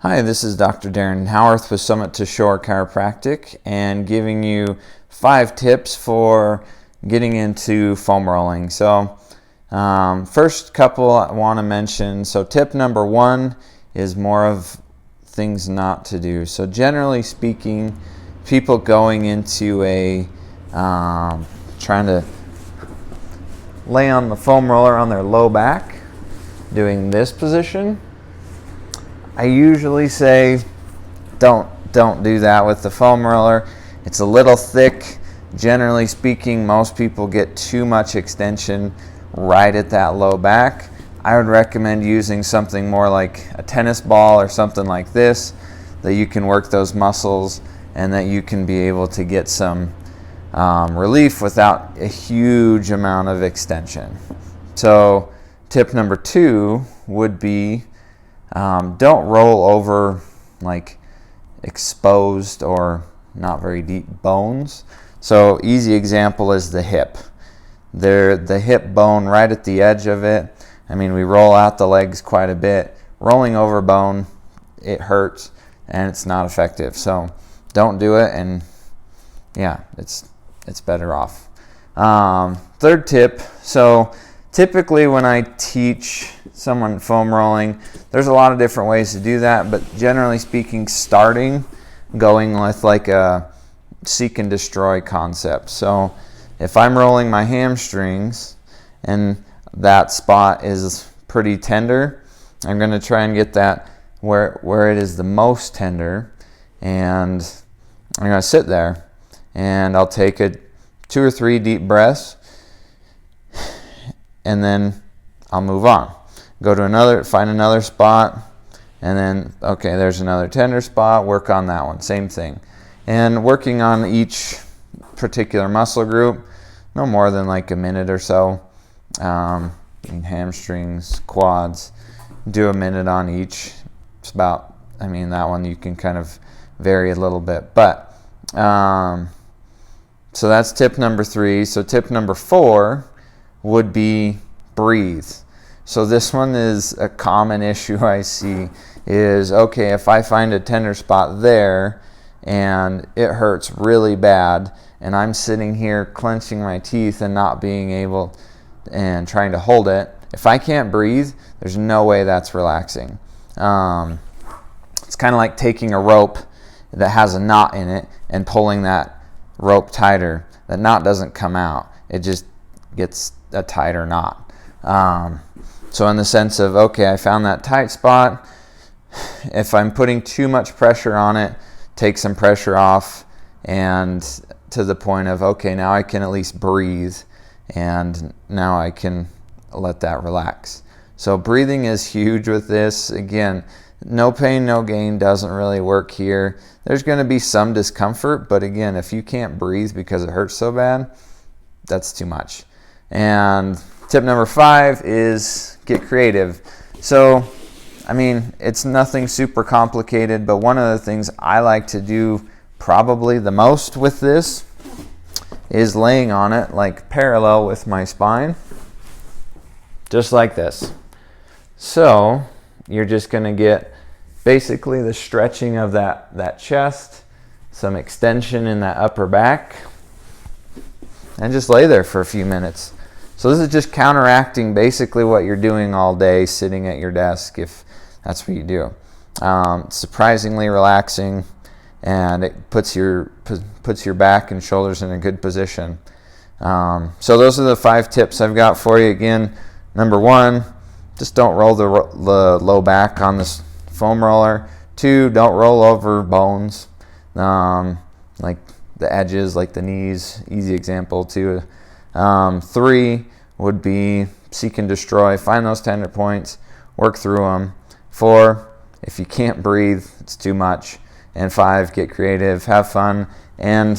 Hi, this is Dr. Darren Howarth with Summit to Shore Chiropractic and giving you 5 tips for getting into foam rolling. So first couple I want to mention, so tip number 1 is more of things not to do. So generally speaking, people going into a trying to lay on the foam roller on their low back, doing this position, I usually say don't do that with the foam roller. It's a little thick. Generally speaking, most people get too much extension right at that low back. I would recommend using something more like a tennis ball or something like this, that you can work those muscles and that you can be able to get some relief without a huge amount of extension. So tip number 2 would be don't roll over like exposed or not very deep bones. So easy example is the hip. The hip bone right at the edge of it. I mean, we roll out the legs quite a bit. Rolling over bone, it hurts and it's not effective. So don't do it, and yeah, it's better off. Third tip, so typically when I teach someone foam rolling, there's a lot of different ways to do that, but generally speaking, going with like a seek and destroy concept. So if I'm rolling my hamstrings and that spot is pretty tender, I'm going to try and get that where it is the most tender, and I'm going to sit there and I'll take 2 or 3 deep breaths, and then I'll move on. Go to find another spot, and then, okay, there's another tender spot, work on that one, same thing. And working on each particular muscle group, no more than like a minute or so. Hamstrings, quads, do a minute on each. It's about, that one you can kind of vary a little bit. But, so that's tip number 3. So tip number 4 would be breathe. So this one is a common issue I see is, okay, if I find a tender spot there and it hurts really bad and I'm sitting here clenching my teeth and not being able and trying to hold it, if I can't breathe, there's no way that's relaxing. It's kind of like taking a rope that has a knot in it and pulling that rope tighter. That knot doesn't come out. It just gets a tighter knot. So in the sense of, okay, I found that tight spot. If I'm putting too much pressure on it, take some pressure off, and to the point of, okay, now I can at least breathe, and now I can let that relax. So breathing is huge with this. Again, no pain, no gain doesn't really work here. There's going to be some discomfort, but again, if you can't breathe because it hurts so bad, that's too much. And tip number 5 is get creative. So, it's nothing super complicated, but one of the things I like to do probably the most with this is laying on it like parallel with my spine, just like this. So you're just going to get basically the stretching of that chest, some extension in that upper back, and just lay there for a few minutes. So this is just counteracting basically what you're doing all day sitting at your desk, if that's what you do. Surprisingly relaxing, and it puts your back and shoulders in a good position. So those are the 5 tips I've got for you. Again, number 1, just don't roll the low back on this foam roller. 2, don't roll over bones, like the edges, like the knees. Easy example too. 3 would be seek and destroy. Find those tender points, work through them. 4, if you can't breathe, it's too much. And 5, get creative, have fun. And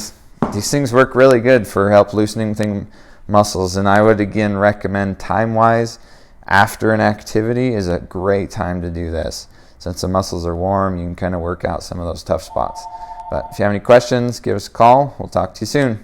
these things work really good for help loosening muscles. And I would again recommend time-wise, after an activity is a great time to do this. Since the muscles are warm, you can kind of work out some of those tough spots. But if you have any questions, give us a call. We'll talk to you soon.